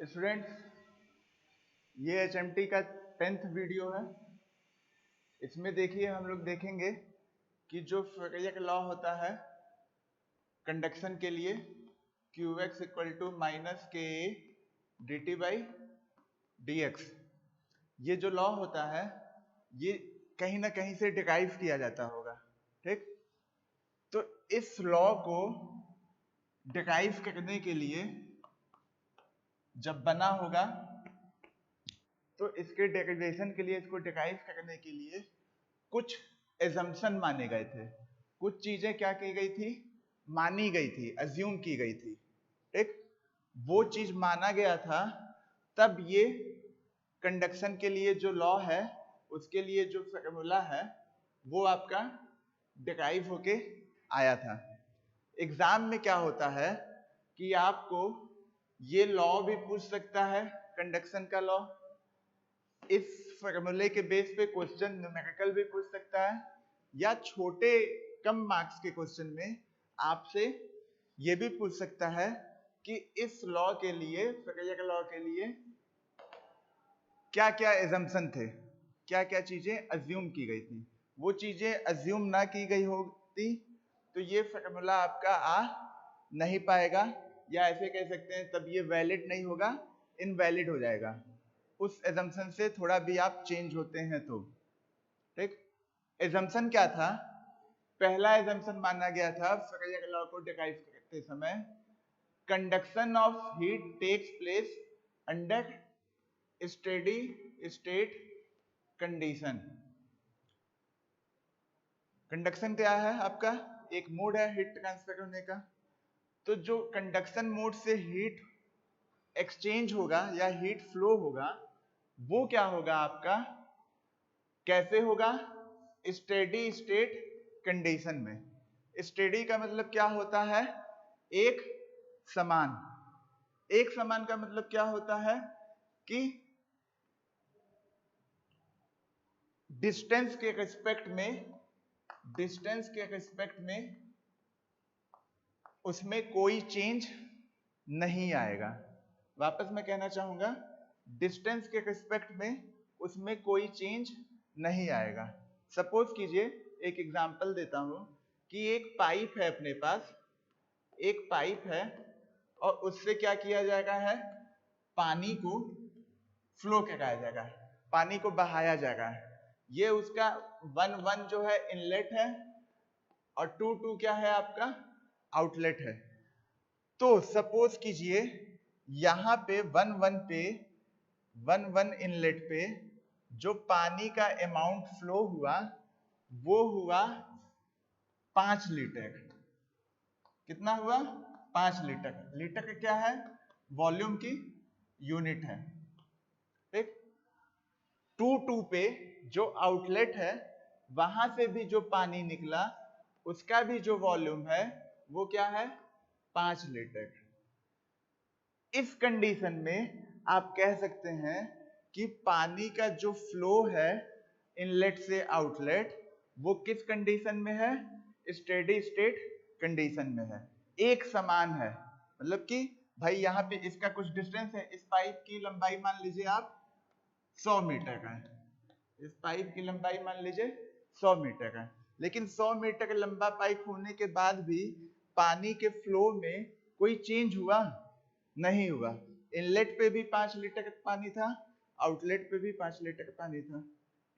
Students, ये HMT का 10th video है। इसमें देखिए हम लोग देखेंगे कि जो फैराडे का लॉ होता है कंडक्शन के लिए QX = -KA dt by dx, ये जो लॉ होता है ये कहीं ना कहीं से डिराइव किया जाता होगा। ठीक, तो इस लॉ को डिराइव करने के लिए जब बना होगा तो इसके डेरिवेशन के लिए, इसको डिराइव करने के लिए कुछ एजम्पशन माने गए थे। कुछ चीजें क्या की गई थी, मानी गई थी, अज्यूम की गई थी। ठीक, वो चीज माना गया था, तब ये कंडक्शन के लिए जो लॉ है उसके लिए जो फॉर्मूला है वो आपका डिराइव होके आया था। एग्जाम में क्या होता है कि आपको ये लॉ भी पूछ सकता है, कंडक्शन का लॉ, इस फॉर्मूले के बेस पे क्वेश्चन न्यूमेरिकल भी पूछ सकता है, या छोटे कम मार्क्स के क्वेश्चन में आपसे ये भी पूछ सकता है कि इस लॉ के लिए, फैराडे के लॉ के लिए क्या क्या एजम्पशन थे, क्या क्या चीजें अज्यूम की गई थी। वो चीजें अज्यूम ना की गई होती तो ये फॉर्मूला आपका आ नहीं पाएगा, या ऐसे कह सकते हैं तब ये वैलिड नहीं होगा, इनवैलिड हो जाएगा। उस एजम्पशन से थोड़ा भी आप चेंज होते हैं तो। ठीक, एजम्पशन क्या था? पहला एजम्पशन माना गया था फैराडे के लॉ को डिराइव करते समय, conduction of heat takes place under steady state condition. Conduction क्या है आपका? एक मोड है हीट ट्रांसफर होने का। तो जो कंडक्शन मोड से हीट एक्सचेंज होगा या हीट फ्लो होगा वो क्या होगा आपका, कैसे होगा? स्टेडी स्टेट कंडीशन में। स्टेडी का मतलब क्या होता है? एक समान। एक समान का मतलब क्या होता है कि डिस्टेंस के रिस्पेक्ट में उसमें कोई चेंज नहीं आएगा। वापस मैं कहना चाहूंगा, डिस्टेंस के रिस्पेक्ट में उसमें कोई चेंज नहीं आएगा। सपोज कीजिए, एक एग्जांपल देता हूं कि एक पाइप है अपने पास, एक पाइप है और उससे क्या किया जाएगा है, पानी को फ्लो कराया जाएगा, पानी को बहाया जाएगा। ये उसका 1 जो है इनलेट है और 2 क्या है आपका आउटलेट है। तो सपोज कीजिए यहां पे 1 इनलेट पे जो पानी का अमाउंट फ्लो हुआ वो हुआ 5 लीटर। कितना हुआ? 5 लीटर। लीटर क्या है? वॉल्यूम की यूनिट है। ठीक, 2 पे जो आउटलेट है वहां से भी जो पानी निकला उसका भी जो वॉल्यूम है वो क्या है? 5 लीटर। इस कंडीशन में आप कह सकते हैं कि पानी का जो फ्लो है इनलेट से आउटलेट वो किस कंडीशन में है? स्टेडी स्टेट कंडीशन में है, एक समान है। मतलब कि भाई यहाँ पे इसका कुछ डिस्टेंस है, इस पाइप की लंबाई मान लीजिए आप 100 मीटर का है, इस पाइप की लंबाई मान लीजिए 100 मीटर का है, लेकिन 100 मीटर लंबा पाइप होने के बाद भी पानी के फ्लो में कोई चेंज हुआ नहीं हुआ। इनलेट पे भी 5 लीटर का पानी था, आउटलेट पे भी 5 लीटर का पानी था।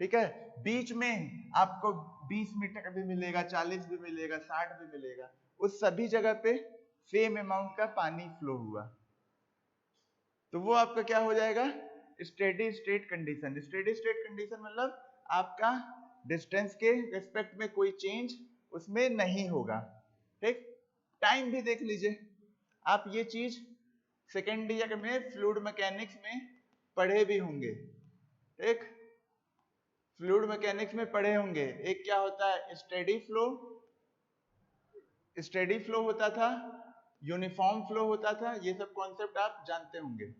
ठीक है, बीच में आपको 20 मीटर भी मिलेगा, 40 भी मिलेगा, 60 भी मिलेगा, उस सभी जगह पे सेम अमाउंट का पानी फ्लो हुआ, तो वो आपका क्या हो जाएगा? Steady state condition. Steady state condition मतलब आपका डिस्टेंस के रिस्पेक्ट में कोई चेंज उसमें नहीं होगा। ठीक, टाइम भी देख लीजिए आप, ये चीज सेकेंड ईयर में फ्लूइड मैकेनिक्स में पढ़े भी होंगे। एक फ्लूइड मैकेनिक्स में पढ़े होंगे, एक क्या होता है स्टेडी फ्लो, स्टेडी फ्लो होता था, यूनिफॉर्म फ्लो होता था। ये सब कॉन्सेप्ट आप जानते होंगे।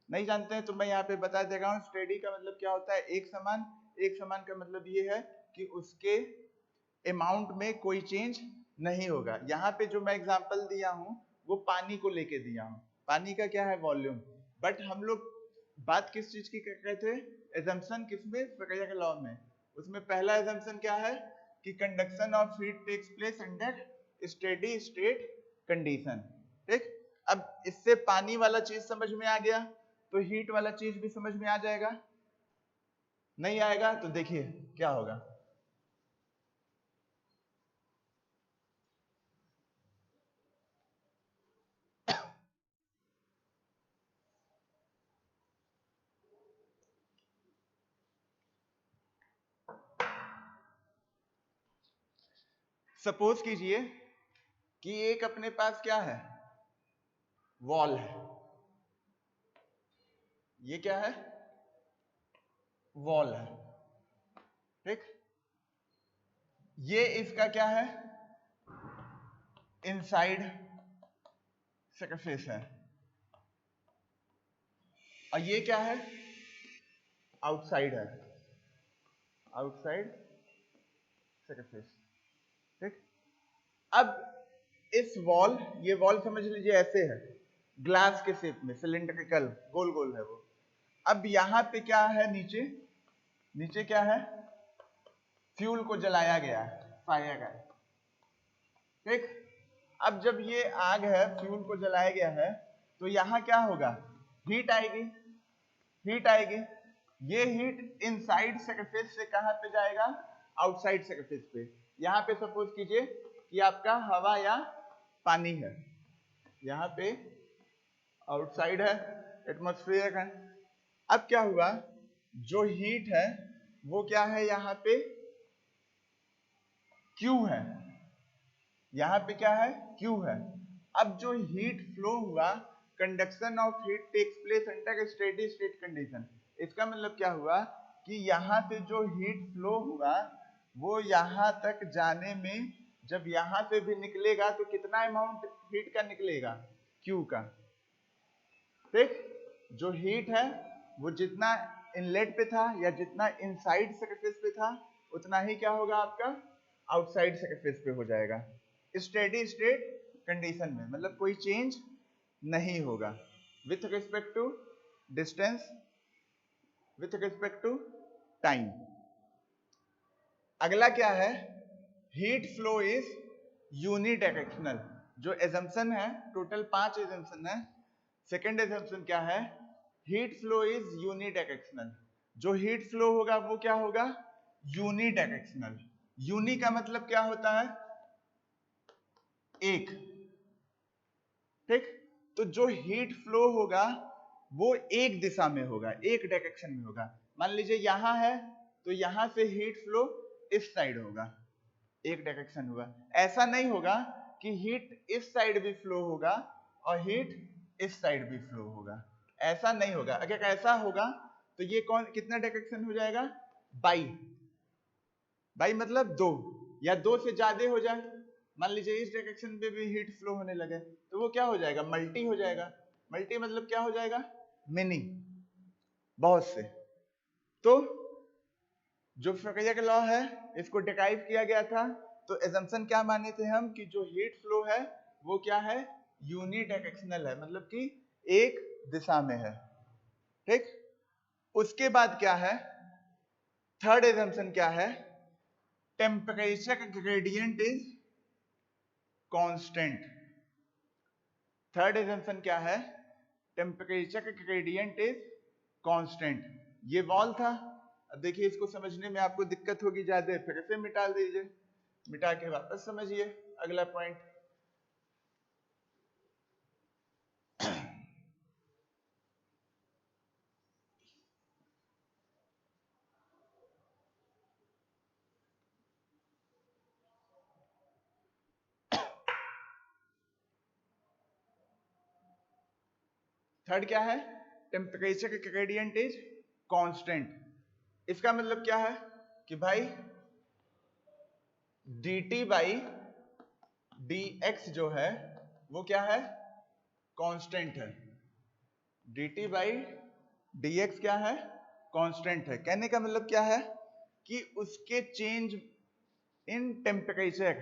नहीं जानते हैं तो मैं यहाँ पे बता दे रहा हूँ। स्टेडी का मतलब क्या होता है? एक समान। एक समान का मतलब ये है कि उसके अमाउंट में कोई चेंज नहीं होगा। यहाँ पे जो मैं एग्जांपल दिया हूँ वो पानी को लेके दिया हूँ। पानी का क्या है? वॉल्यूम। बट हम लोग बात किस चीज की कर रहे थे? एजम्पशन किसमें? फैराडे के लॉ में। उसमें पहला एजम्पशन क्या है कि conduction of heat takes place under steady state condition. ठीक, अब इससे पानी वाला चीज समझ में आ गया, तो हीट वाला चीज भी समझ में आ जाएगा। नहीं आएगा तो देखिए क्या होगा। सपोज कीजिए कि एक अपने पास क्या है, वॉल है। ये क्या है? वॉल है। ठीक, ये इसका क्या है? इनसाइड सरफेस है। और ये क्या है? आउटसाइड है, आउटसाइड सरफेस। ठीक, अब इस वॉल, ये वॉल समझ लीजिए ऐसे है, ग्लास के शेप में, सिलिंड्रिकल, गोल गोल है वो। अब यहां पे क्या है? नीचे, नीचे क्या है? फ्यूल को जलाया गया है, फायर है। ठीक, अब जब ये आग है, फ्यूल को जलाया गया है, तो यहां क्या होगा? हीट आएगी, हीट आएगी। ये हीट इनसाइड सरफेस से कहां पे जाएगा? आउटसाइड सरफेस पे। यहां पे सपोज कीजिए कि आपका हवा या पानी है, यहां पे आउटसाइड है, एटमॉस्फेयर है। अब क्या हुआ? जो हीट है वो क्या है? यहां पे Q है, यहां पे क्या है? Q है। अब जो हीट फ्लो हुआ, conduction of heat takes place under steady state condition. इसका मतलब क्या हुआ कि यहां से जो हीट फ्लो हुआ वो यहां तक जाने में, जब यहां से भी निकलेगा तो कितना अमाउंट हीट का निकलेगा? Q का। ठीक, जो हीट है वो जितना इनलेट पे था या जितना इनसाइड सरफेस पे था, उतना ही क्या होगा? आपका आउटसाइड सरफेस पे हो जाएगा। स्टेडी स्टेट कंडीशन में मतलब कोई चेंज नहीं होगा with respect to distance, with respect to time. अगला क्या है? Heat flow is unidirectional. जो एजम्पशन है, टोटल 5 एजम्पशन है। सेकेंड एजम्पशन क्या है? Heat flow is unidirectional. जो हीट फ्लो होगा वो क्या होगा? यूनिडायरेक्शनल। यूनि का मतलब क्या होता है? एक। ठीक, तो जो हीट फ्लो होगा वो एक दिशा में होगा, एक डायरेक्शन में होगा। मान लीजिए यहां है तो यहां से हीट फ्लो इस साइड होगा, एक डायरेक्शन होगा। ऐसा नहीं होगा कि हीट इस साइड भी फ्लो होगा और हीट इस साइड भी फ्लो होगा, ऐसा नहीं होगा। अगर ऐसा होगा तो ये कौन कितना डायरेक्शन हो जाएगा? बाई। बाई मतलब दो, या दो से ज्यादा हो जाए। मान लीजिए इस डायरेक्शन में भी हीट फ्लो होने लगे तो वो क्या हो जाएगा? मल्टी हो जाएगा। मल्टी मतलब क्या हो जाएगा? मेनी, बहुत से। तो जो फैराडे का लॉ है इसको डिराइव किया गया था, तो एजम्पशन क्या माने थे हम कि जो हीट फ्लो है वो क्या है? यूनिडायरेक्शनल है, मतलब कि एक दिशा में है। ठीक, उसके बाद क्या है? थर्ड एजम्पशन क्या है? Temperature gradient is constant. Third assumption क्या है? Temperature gradient is constant. ये वॉल था। अब देखिए इसको समझने में आपको दिक्कत होगी ज्यादा, फिर से मिटा दीजिए, मिटा के वापस समझिए अगला पॉइंट। थर्ड क्या है? Temperature gradient is constant. इसका मतलब क्या है कि भाई dt बाई dx जो है वो क्या है? कांस्टेंट है। dt बाई dx क्या है? कांस्टेंट है। कहने का मतलब क्या है कि उसके चेंज इन टेम्परेचर,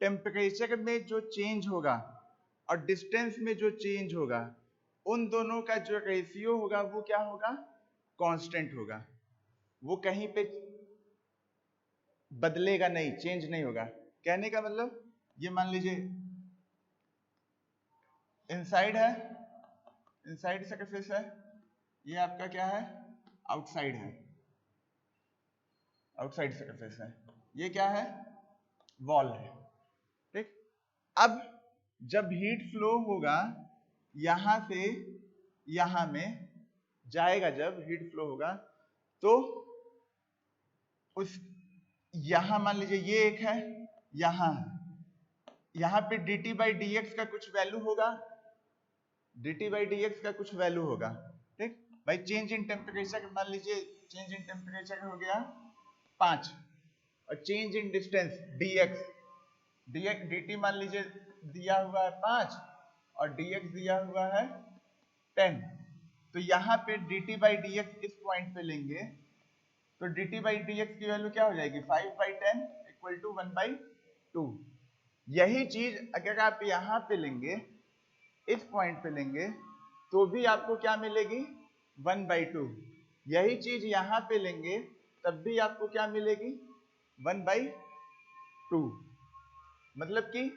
टेम्परेचर में जो चेंज होगा और डिस्टेंस में जो चेंज होगा, उन दोनों का जो रेशियो होगा वो क्या होगा, कांस्टेंट होगा, वो कहीं पे बदलेगा नहीं, चेंज नहीं होगा। कहने का मतलब ये मान लीजिए इनसाइड है, इनसाइड सरफेस है, ये आपका क्या है, आउटसाइड है, आउटसाइड सरफेस है, ये क्या है, वॉल है। ठीक, अब जब हीट फ्लो होगा यहां से यहां में जाएगा, जब हीट फ्लो होगा तो उस यहां मान लीजिए ये एक है, यहां पे dt बाई डी एक्स का कुछ वैल्यू होगा, dt बाई डी एक्स का कुछ वैल्यू होगा। ठीक भाई, चेंज इन टेम्परेचर मान लीजिए, चेंज इन टेम्परेचर हो गया 5 और change in distance dx, dt मान लीजिए दिया हुआ है 5 और dx दिया हुआ है 10, तो यहाँ पे dt बाई डी एक्स इस पॉइंट पे लेंगे तो dt बाई डी एक्स की वैल्यू क्या हो जाएगी, 5 बाई 10 इक्वल टू 1 बाई 2। यही चीज अगर आप यहाँ पे लेंगे, इस पॉइंट पे लेंगे तो भी आपको क्या मिलेगी, 1 बाई 2। यही चीज यहाँ पे लेंगे तब भी आपको क्या मिलेगी, 1 बाई 2। मतलब कि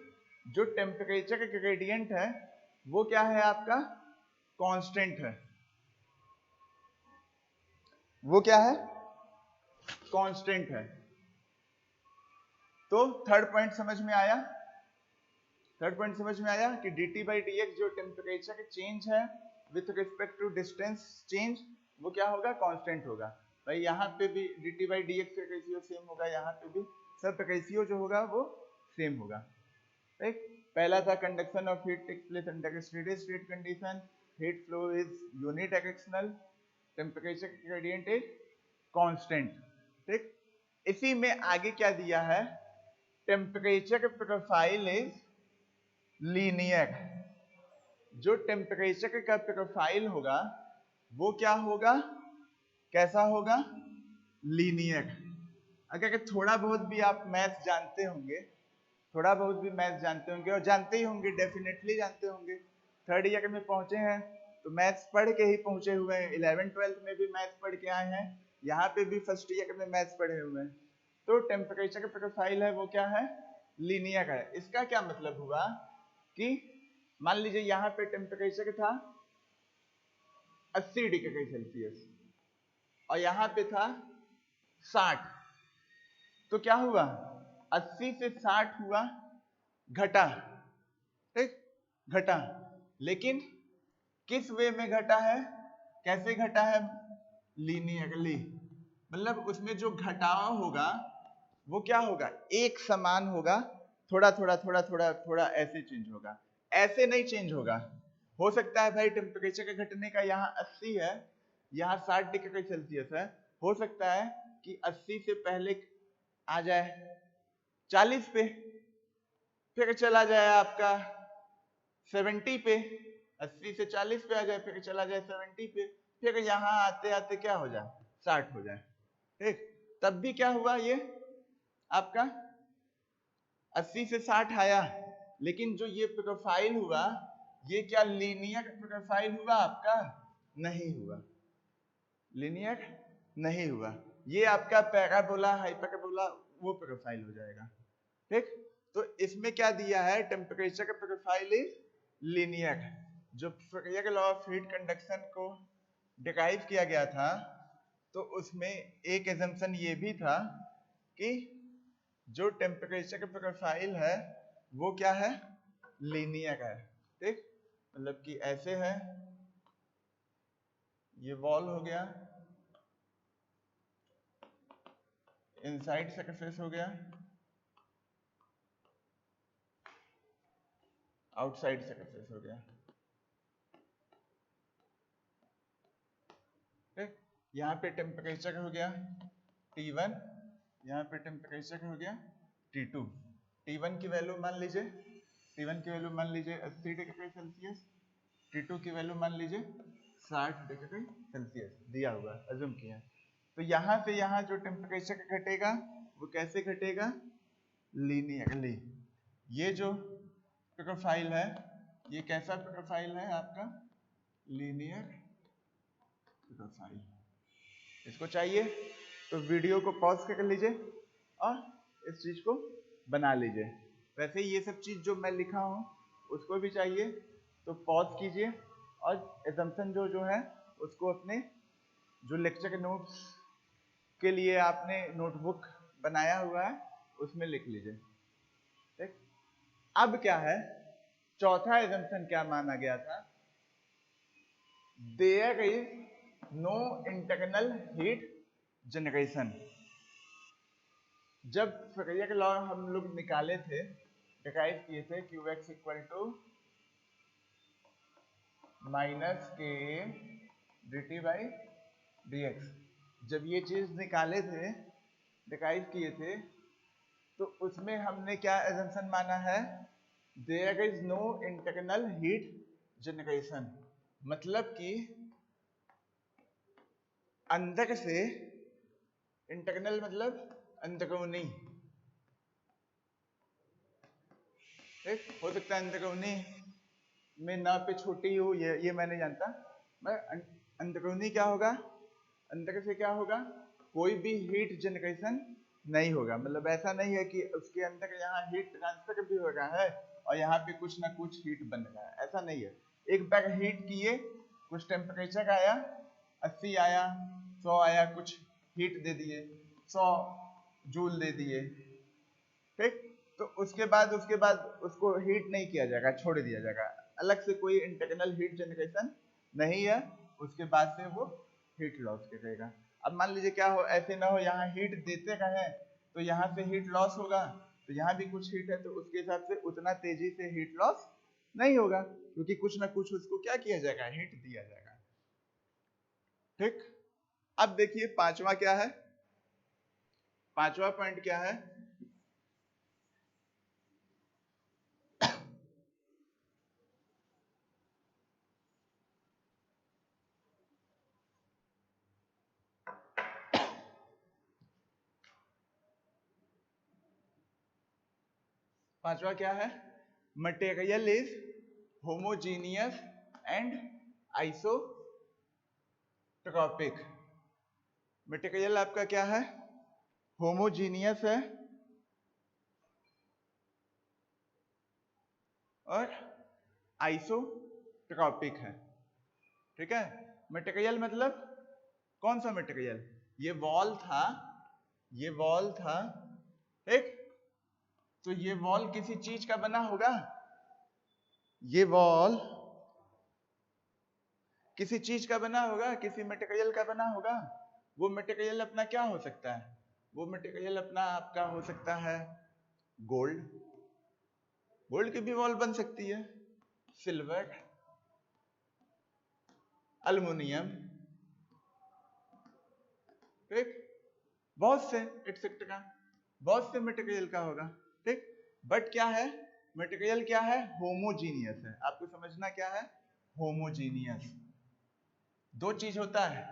जो टेम्परेचर का ग्रेडियंट है वो क्या है आपका, कांस्टेंट है, वो क्या है, कांस्टेंट है। तो थर्ड पॉइंट समझ में आया, थर्ड पॉइंट समझ में आया कि dt बाई डी एक्स जो टेम्परेचर चेंज है with respect to distance change, वो क्या होगा, कांस्टेंट होगा। भाई यहाँ पे भी dt बाई डी एक्स का रेशियो सेम होगा, यहाँ पे भी सब रेशियो जो होगा वो सेम होगा। ठीक, पहला था conduction of heat takes place under steady state condition, heat flow is unidirectional, temperature gradient is constant. ठीक, इसी में आगे क्या दिया है, टेम्परेचर प्रोफाइल इज लीनियर। जो टेम्परेचर का प्रोफाइल होगा वो क्या होगा, कैसा होगा, लीनियर। अगर थोड़ा बहुत भी आप मैथ जानते होंगे, थोड़ा बहुत भी मैथ जानते होंगे और जानते ही होंगे, डेफिनेटली जानते होंगे, थर्ड ईयर में पहुंचे हैं तो मैथ्स पढ़ के ही पहुंचे हुए हैं, 11th-12th में भी मैथ्स पढ़ के आए हैं, यहाँ पे भी फर्स्ट ईयर में मैथ्स पढ़े हुए हैं। तो टेम्परेचर का प्रोफाइल है वो क्या है, लीनियर है। इसका क्या मतलब हुआ कि मान लीजिए यहाँ पे टेम्परेचर था 80 डिग्री सेल्सियस और यहाँ पे था 60, तो क्या हुआ, 80 से 60 हुआ, घटा, ठीक, घटा, लेकिन किस वे में घटा है, कैसे घटा है, लीनियरली। मतलब उसमें जो घटाव होगा वो क्या होगा, एक समान होगा, थोड़ा थोड़ा थोड़ा थोड़ा थोड़ा ऐसे चेंज होगा, ऐसे नहीं चेंज होगा। हो सकता है भाई टेम्परेचर के घटने का यहाँ 80 है, यहाँ 60 डिग्री सेल्सियस है, हो सकता है कि 80 से पहले आ जाए 40 पे, फिर चला जाए आपका 70 पे, 80 से 40 पे आ जाए, फिर चला जाए 70 पे, फिर यहाँ आते आते क्या हो जाए, 60 हो जाए। ठीक, तब भी क्या हुआ, ये आपका 80 से 60 आया, लेकिन जो ये प्रोफाइल हुआ ये क्या लीनियर प्रोफाइल हुआ आपका, नहीं हुआ, लीनियर नहीं हुआ, ये आपका पैराबोला हाइपरबोला वो प्रोफाइल हो जाएगा। ठीक, तो इसमें क्या दिया है, टेम्परेचर का प्रोफाइल इज लीनियर। जो फरेयर लॉ ऑफ हीट कंडक्शन को डिराइव किया गया था तो उसमें एक एजम्पशन ये भी था कि जो टेम्परेचर का प्रोफाइल है वो क्या है, लीनियर है। ठीक, मतलब कि ऐसे है, ये वॉल हो गया, इनसाइड सरफेस हो गया, आउटसाइड सरफेस हो गया। ठीक, यहाँ पे टेम्परेचर हो गया T1, यहाँ पे टेम्परेचर हो गया T2। T1 की वैल्यू मान लीजिए, T1 की वैल्यू मान लीजिए 80 डिग्री सेल्सियस, T2 की वैल्यू मान लीजिए 60 डिग्री सेल्सियस दिया हुआ, अज्यूम किया। तो यहाँ से यहाँ जो टेम्परेचर घटेगा वो कैसे घटेगा, लीनियरली। ये जो प्रोफाइल है ये कैसा प्रोफाइल है आपका, लीनियर प्रोफाइल, इसको चाहिए तो वीडियो को पॉज कर लीजिए और इस चीज को बना लीजिए। वैसे ये सब चीज जो मैं लिखा हूं उसको भी चाहिए तो पॉज कीजिए और assumption जो जो है उसको अपने जो लेक्चर के नोट्स के लिए आपने नोटबुक बनाया हुआ है उसमें लिख लीजिए। ठीक, अब क्या है, चौथा assumption क्या माना गया था, there is no internal heat generation. जब फरेरिया के लॉ हम लोग निकाले थे, डिराइव किए थे, Q X equal to minus K D T by D X, जब ये चीज निकाले थे, डिराइव किए थे, तो उसमें हमने क्या एजम्पशन माना है, there is no internal heat generation, मतलब कि अंदर से, इंटरनल मतलब अंदरूनी, ठीक, हो सकता है अंदरूनी में ना पे छोटी हो, ये मैं नहीं जानता, मैं अंदरूनी क्या होगा, अंदर से क्या होगा, कोई भी हीट जनरेशन नहीं होगा, मतलब ऐसा नहीं है कि उसके अंदर यहाँ हीट ट्रांसफर भी हो रहा है और यहाँ पे कुछ ना कुछ हीट बन रहा है, ऐसा नहीं है। एक बार हीट किए, कुछ टेम्परेचर आया, 80 आया, 100 आया, कुछ हीट दे दिए, 100 जूल दे दिए, ठीक, तो उसके बाद उसको हीट नहीं किया जाएगा, छोड़ दिया जाएगा, अलग से कोई इंटरनल हीट जनरेशन नहीं है, उसके बाद से वो हीट लॉस करेगा। अब मान लीजिए क्या हो, ऐसे ना हो यहाँ हीट देते रहें तो यहाँ से हीट लॉस होगा, तो यहाँ भी कुछ हीट है तो उसके हिसाब से उतना तेजी से हीट लॉस नहीं होगा, क्योंकि कुछ ना कुछ उसको क्या किया जाएगा, हीट दिया जाएगा। ठीक, अब देखिए पांचवा क्या है, पांचवा पॉइंट क्या है, पांचवा क्या है, material is homogeneous and isotropic. Material आपका क्या है, होमोजीनियस है और आइसोट्रोपिक है। ठीक है, मटेरियल मतलब कौन सा मटेरियल, ये वॉल था, ये वॉल था, ठीक, तो ये वॉल किसी चीज का बना होगा, ये वॉल किसी चीज का बना होगा, किसी मटेरियल का बना होगा। वो मटेरियल अपना क्या हो सकता है, वो मटेरियल अपना आपका हो सकता है गोल्ड, गोल्ड की भी वॉल बन सकती है, सिल्वर, अल्युमिनियम, ठीक, बहुत से एक्सेट्रा, बहुत से मटेरियल का होगा। ठीक, बट क्या है, मटेरियल क्या है, होमोजीनियस है। आपको समझना क्या है, होमोजीनियस। दो चीज होता है,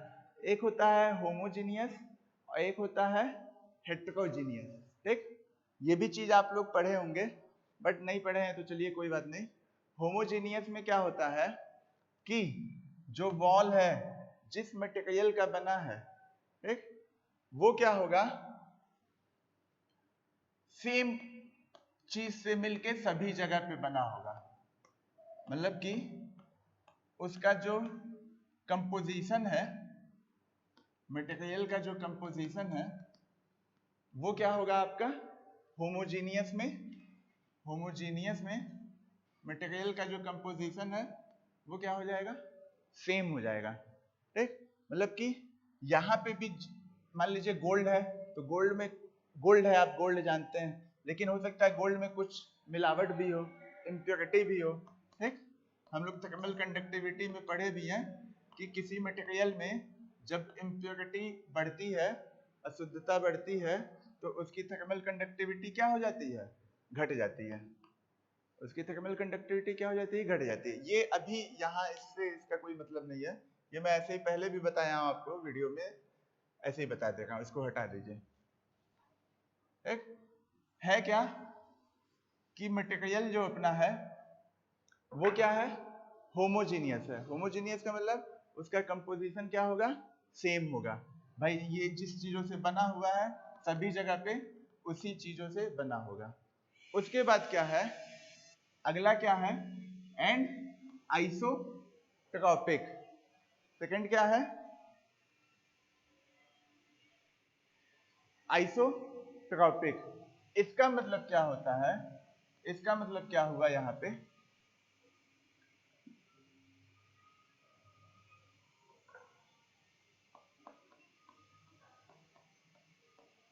एक होता है होमोजीनियस और एक होता है हेट्रोजीनियस। ठीक, ये भी चीज आप लोग पढ़े होंगे, बट नहीं पढ़े हैं तो चलिए कोई बात नहीं। होमोजीनियस में क्या होता है कि जो वॉल है जिस मटेरियल का बना है, ठीक, वो क्या होगा, सेम चीज से मिलके सभी जगह पे बना होगा, मतलब कि उसका जो कंपोजिशन है, मटेरियल का जो कंपोजिशन है वो क्या होगा आपका, होमोजीनियस में, होमोजीनियस में मटेरियल का जो कंपोजिशन है वो क्या हो जाएगा, सेम हो जाएगा। ठीक, मतलब कि यहाँ पे भी मान लीजिए गोल्ड है, तो गोल्ड में, गोल्ड है, आप गोल्ड जानते हैं, लेकिन हो सकता है गोल्ड में कुछ मिलावट भी हो, इम्प्योरिटी भी हो। ठीक, हम लोग थर्मल कंडक्टिविटी में पढ़े भी हैं कि किसी मटेरियल में जब इम्प्योरिटी बढ़ती है, अशुद्धता बढ़ती है, तो उसकी थर्मल कंडक्टिविटी क्या हो जाती है, घट जाती है, उसकी थर्मल कंडक्टिविटी क्या हो जाती है, घट जाती है। ये अभी यहाँ इससे इसका कोई मतलब नहीं है, ये मैं ऐसे ही पहले भी बताया हूँ आपको वीडियो में, ऐसे ही बता दे रहा हूँ, इसको हटा दीजिए। एक है क्या कि मटेरियल जो अपना है वो क्या है, होमोजीनियस है। होमोजीनियस का मतलब उसका कंपोजिशन क्या होगा, सेम होगा। भाई ये जिस चीजों से बना हुआ है सभी जगह पे उसी चीजों से बना होगा। उसके बाद क्या है, अगला क्या है, एंड आइसोट्रॉपिक। सेकंड क्या है, आइसोट्रॉपिक। इसका मतलब क्या होता है, इसका मतलब क्या हुआ यहाँ पे,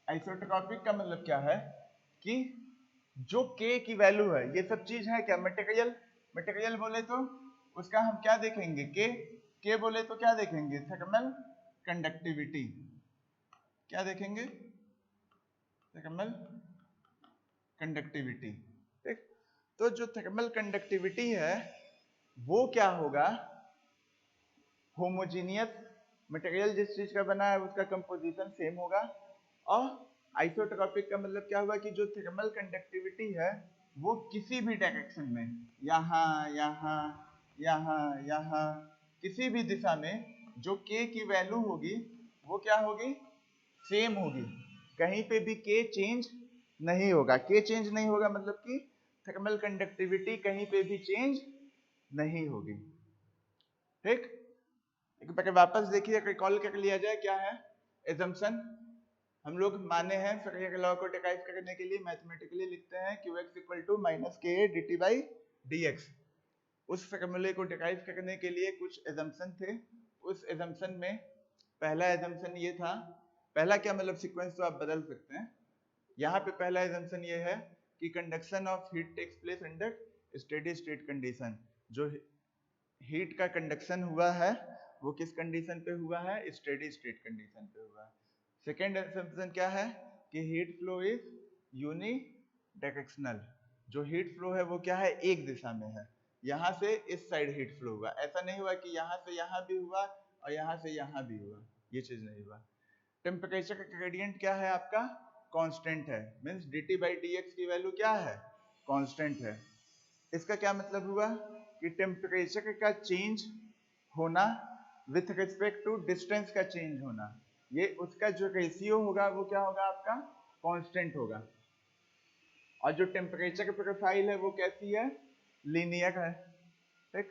आइसोट्रॉपिक का मतलब क्या है कि जो K की वैल्यू है, ये सब चीज है क्या, मटेरियल। मटेरियल बोले तो उसका हम क्या देखेंगे, K बोले तो क्या देखेंगे, थर्मल कंडक्टिविटी। क्या देखेंगे, थर्मल कंडक्टिविटी। ठीक, तो जो थर्मल कंडक्टिविटी है वो क्या होगा, होमोजीनियस मटेरियल जिस चीज का बना है उसका कंपोजिशन सेम होगा। और आइसोट्रॉपिक का मतलब क्या हुआ कि जो थर्मल कंडक्टिविटी है वो किसी भी डायरेक्शन में, यहाँ यहाँ यहाँ यहाँ किसी भी दिशा में जो K की वैल्यू होगी वो क्या होगी, सेम होगी। कहीं पे भी K चेंज नहीं होगा। K चेंज नहीं होगा मतलब कि थर्मल कंडक्टिविटी कहीं पे भी चेंज नहीं होगी। ठीक, एक बार वापस देखिए, रिकॉल कर लिया जाए क्या है एजम्पशन। हम लोग माने हैं फैराडे के लॉ को डिराइव करने के लिए मैथमेटिकली लिखते हैं qx इक्वल टू माइनस के dt बाई dx। उस फॉर्मूले को डिराइव करने के लिए कुछ एजम्पशन थे। उस एजम्पशन में पहला एजम्पशन ये था, पहला क्या मतलब सीक्वेंस तो आप बदल सकते हैं। यहाँ पे पहला एजम्पशन ये है कि conduction of heat takes place under steady state condition. जो हीट का कंडक्शन हुआ है वो किस कंडीशन पे हुआ है, स्टेडी स्टेट कंडीशन पे हुआ है। सेकेंड असम्पशन क्या है कि heat flow is unidirectional. जो हीट फ्लो है वो क्या है, एक दिशा में है। यहाँ से इस साइड हीट फ्लो हुआ, ऐसा नहीं हुआ कि यहाँ से यहाँ भी हुआ और यहाँ से यहाँ भी हुआ, ये चीज नहीं हुआ। टेम्परेचर का ग्रेडियंट क्या है आपका, कांस्टेंट है, मींस dt बाई dx की वैल्यू क्या है, कांस्टेंट है। इसका क्या मतलब हुआ कि टेम्परेचर का चेंज होना विथ रिस्पेक्ट टू डिस्टेंस का चेंज होना, ये उसका जो रेशियो होगा वो क्या होगा आपका, कांस्टेंट होगा। और जो टेम्परेचर प्रोफाइल है वो कैसी है, लीनियर है। ठीक,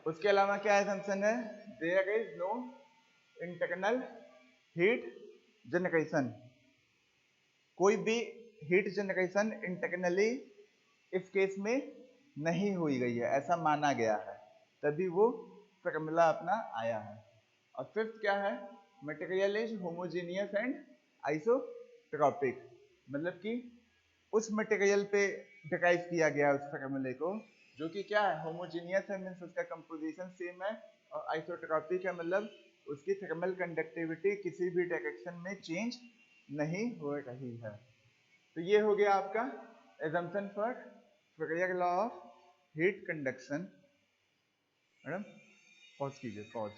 उसके अलावा क्या असम्पशन है, there is no internal heat generation. कोई भी हीट जनरेशन इंटरनली इस केस में नहीं हुई गई है, ऐसा माना गया है, तभी वो फॉर्मूला अपना आया है। और फिफ्थ क्या है, material is homogeneous and isotropic. मतलब कि उस मटेरियल पे डिराइव किया गया उस फॉर्मूले को जो कि क्या है, होमोजेनियस है, मींस उसका कंपोजिशन सेम है। और आइसोट्रॉपिक है मतलब उसकी थर्मल कंडक्टिविटी किसी भी डायरेक्शन में चेंज नहीं हो रही है। तो ये हो गया आपका assumption for Faraday law of heat conduction. Madam pause कीजिए, पॉज।